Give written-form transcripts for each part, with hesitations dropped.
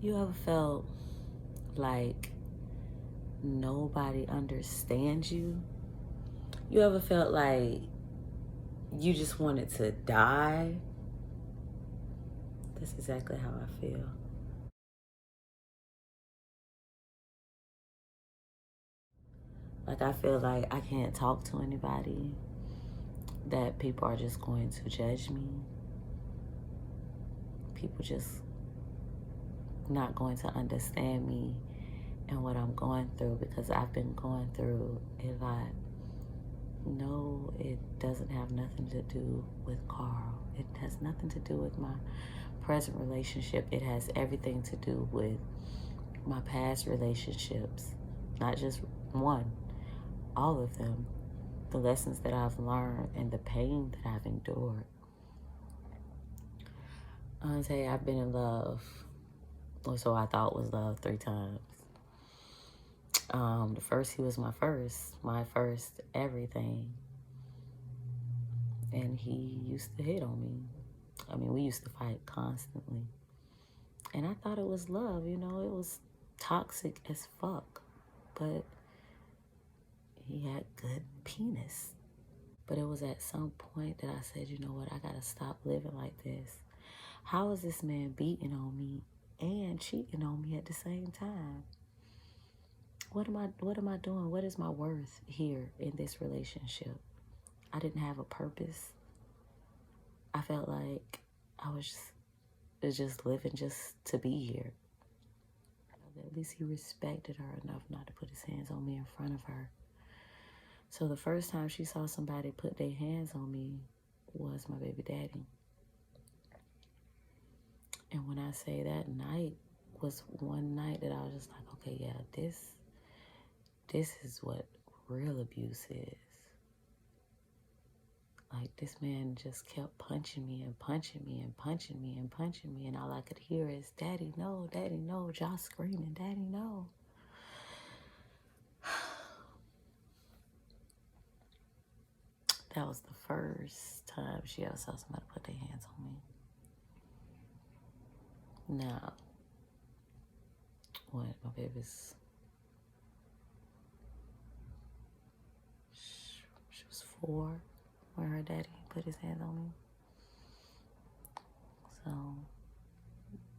You ever felt like nobody understands you? You ever felt like you just wanted to die? That's exactly how I feel. Like, I feel like I can't talk to anybody, that people are just going to judge me. People just not going to understand me and what I'm going through because I've been going through a lot. No, it doesn't have nothing to do with Carl. It has nothing to do with my present relationship. It has everything to do with my past relationships. Not just one, all of them. The lessons that I've learned and the pain that I've endured. I'll tell you, I've been in love, or so I thought was love, 3 times. The first, he was my first everything. And he used to hit on me. I mean, we used to fight constantly. And I thought it was love, it was toxic as fuck. But he had good penis. But it was at some point that I said, you know what, I gotta stop living like this. How is this man beating on me and cheating on me at the same time? What am I doing? What is my worth here in this relationship? I didn't have a purpose. I felt like I was just living just to be here. At least he respected her enough not to put his hands on me in front of her. So the first time she saw somebody put their hands on me was my baby daddy. And when I say that night was one night that I was just like, okay, yeah, this is what real abuse is. Like, this man just kept punching me and punching me and punching me and punching me. And all I could hear is, Daddy, no, Daddy, no. Josh screaming, Daddy, no. That was the first time she ever saw somebody put their hands on me. Now, when my baby's, she was 4 when her daddy put his hands on me. So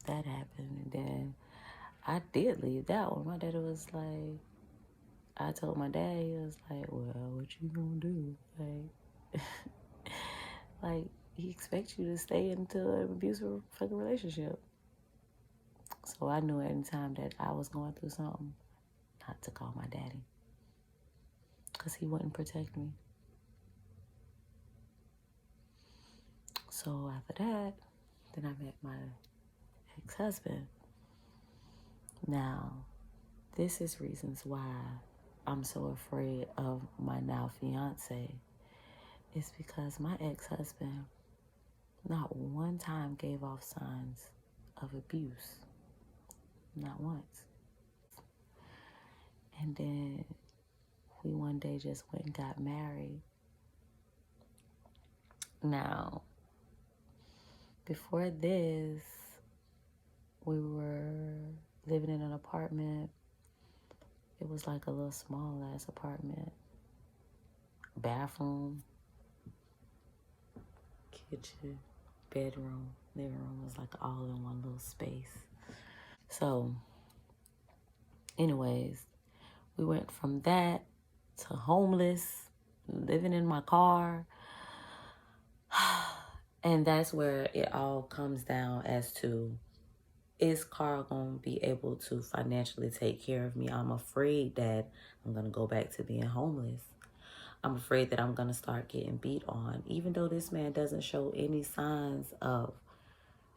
that happened. And then I did leave that one. My daddy was like, I told my dad, he was like, well, what you gonna do? Like, he expects you to stay into an abusive fucking relationship. So I knew any time that I was going through something, not to call my daddy. Because he wouldn't protect me. So after that, then I met my ex-husband. Now, this is reasons why I'm so afraid of my now fiance. It's because my ex-husband not one time gave off signs of abuse. Not once. And then we one day just went and got married. Now, before this, we were living in an apartment. It was like a little small ass apartment. Bathroom, kitchen, bedroom, living room was like all in one little space. So, anyways, we went from that to homeless, living in my car. And that's where it all comes down as to, is Carl going to be able to financially take care of me? I'm afraid that I'm going to go back to being homeless. I'm afraid that I'm going to start getting beat on. Even though this man doesn't show any signs of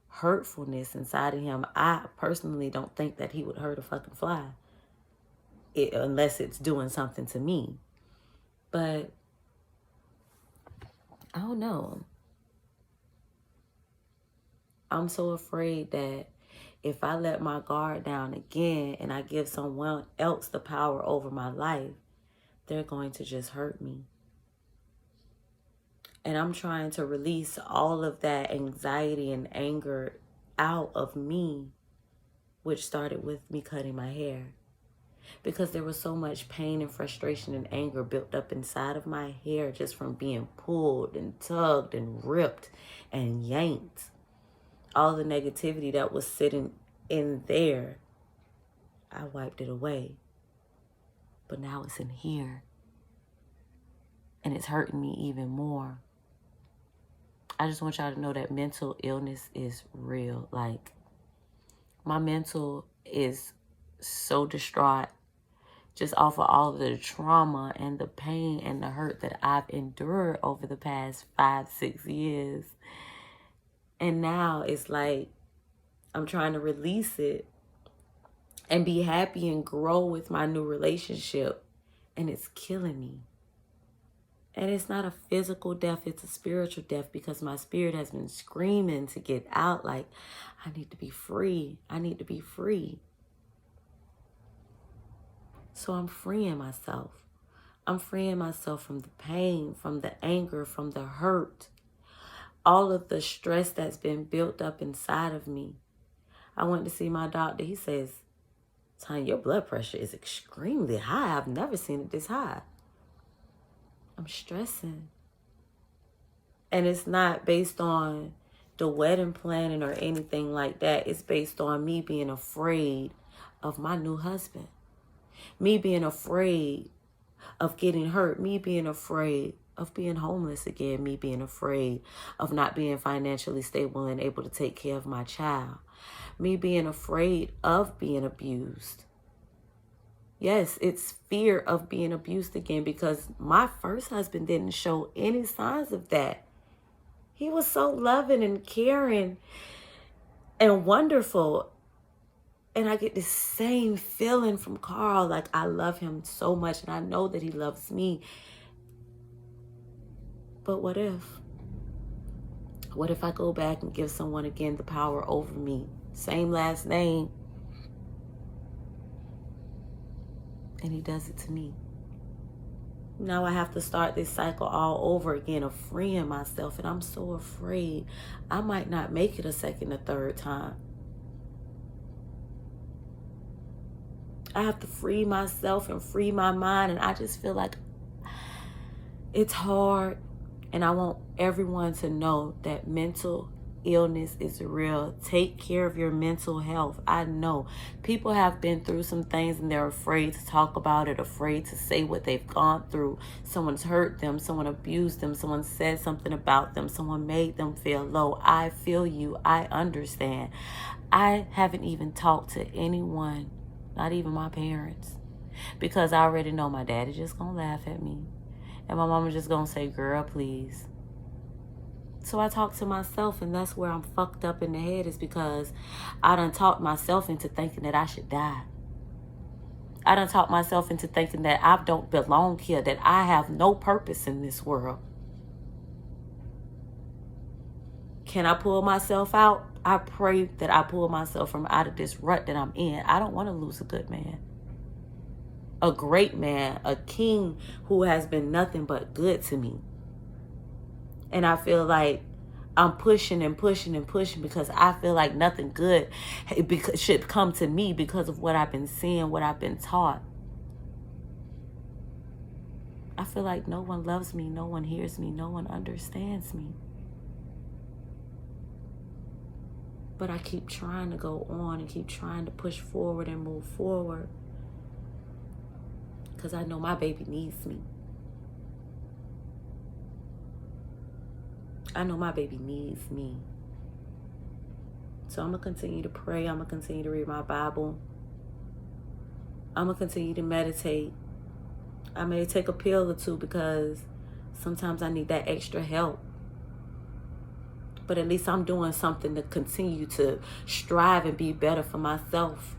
hurtfulness inside of him, I personally don't think that he would hurt a fucking fly. Unless it's doing something to me. But I don't know. I'm so afraid that if I let my guard down again and I give someone else the power over my life, they're going to just hurt me. And I'm trying to release all of that anxiety and anger out of me which started with me cutting my hair. Because there was so much pain and frustration and anger built up inside of my hair just from being pulled and tugged and ripped and yanked. All the negativity that was sitting in there, I wiped it away. But now it's in here. And it's hurting me even more. I just want y'all to know that mental illness is real. Like, my mental is so distraught just off of all of the trauma and the pain and the hurt that I've endured over the past 5-6 years. And now it's like I'm trying to release it and be happy and grow with my new relationship. And it's killing me. And it's not a physical death, it's a spiritual death, because my spirit has been screaming to get out. Like, I need to be free. I need to be free. So I'm freeing myself. I'm freeing myself from the pain, from the anger, from the hurt. All of the stress that's been built up inside of me. I went to see my doctor. He says, Tanya, your blood pressure is extremely high. I've never seen it this high. I'm stressing. And it's not based on the wedding planning or anything like that. It's based on me being afraid of my new husband. Me being afraid of getting hurt. Me being afraid of being homeless again. Me being afraid of not being financially stable and able to take care of my child. Me being afraid of being abused. Yes, it's fear of being abused again, because my first husband didn't show any signs of that. He was so loving and caring and wonderful. And I get this same feeling from Carl, like I love him so much and I know that he loves me. But what if? What if I go back and give someone again the power over me? Same last name. And he does it to me. Now I have to start this cycle all over again of freeing myself. And I'm so afraid I might not make it a second or third time. I have to free myself and free my mind. And I just feel like it's hard. And I want everyone to know that mental illness is real. Take care of your mental health. I know people have been through some things and they're afraid to talk about it, afraid to say what they've gone through. Someone's hurt them, someone abused them, someone said something about them, someone made them feel low. I feel you. I understand. I haven't even talked to anyone, not even my parents, because I already know my daddy just gonna laugh at me and my mama just gonna say, girl, please. So I talk to myself, and that's where I'm fucked up in the head, is because I done talked myself into thinking that I should die. I done talked myself into thinking that I don't belong here, that I have no purpose in this world. Can I pull myself out? I pray that I pull myself from out of this rut that I'm in. I don't want to lose a good man. A great man, a king who has been nothing but good to me. And I feel like I'm pushing and pushing and pushing because I feel like nothing good should come to me because of what I've been seeing, what I've been taught. I feel like no one loves me, no one hears me, no one understands me. But I keep trying to go on and keep trying to push forward and move forward because I know my baby needs me. I know my baby needs me. So I'm going to continue to pray. I'm going to continue to read my Bible. I'm going to continue to meditate. I may take a pill or two because sometimes I need that extra help. But at least I'm doing something to continue to strive and be better for myself.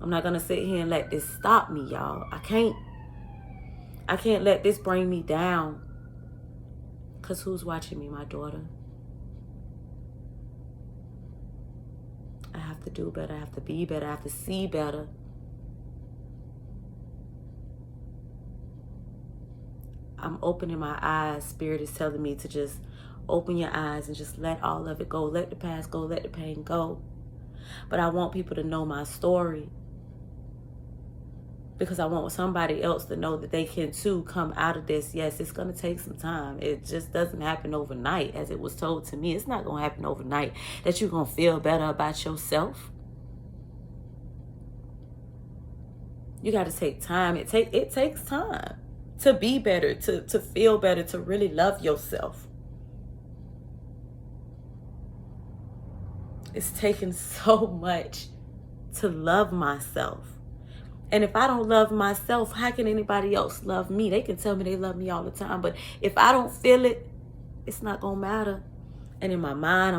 I'm not going to sit here and let this stop me, y'all. I can't let this bring me down. Because who's watching me? My daughter. I have to do better. I have to be better. I have to see better. I'm opening my eyes. Spirit is telling me to just open your eyes and just let all of it go. Let the past go. Let the pain go. But I want people to know my story, because I want somebody else to know that they can too come out of this. Yes, it's going to take some time. It just doesn't happen overnight, as it was told to me. It's not going to happen overnight that you're going to feel better about yourself. You got to take time. It takes time to be better, to feel better, to really love yourself. It's taken so much to love myself. And if I don't love myself, how can anybody else love me? They can tell me they love me all the time, but if I don't feel it, it's not gonna matter. And in my mind,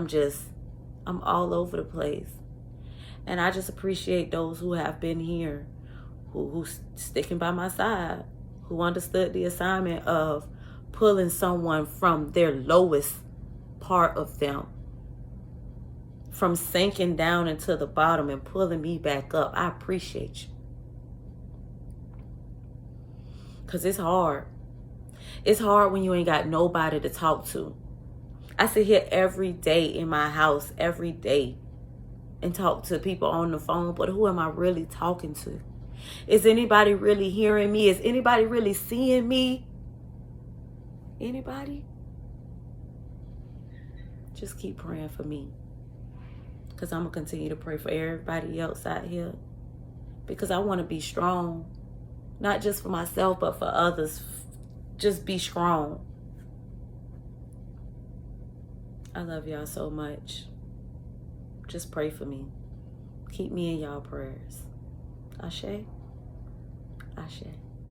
I'm all over the place. And I just appreciate those who have been here, who sticking by my side, who understood the assignment of pulling someone from their lowest part of them, from sinking down into the bottom and pulling me back up. I appreciate you. Because it's hard. It's hard when you ain't got nobody to talk to. I sit here every day in my house, every day, and talk to people on the phone, but who am I really talking to? Is anybody really hearing me? Is anybody really seeing me? Anybody? Just keep praying for me, because I'm going to continue to pray for everybody else out here, because I want to be strong. Not just for myself, but for others. Just be strong. I love y'all so much. Just pray for me. Keep me in y'all prayers. Ashe. Ashe.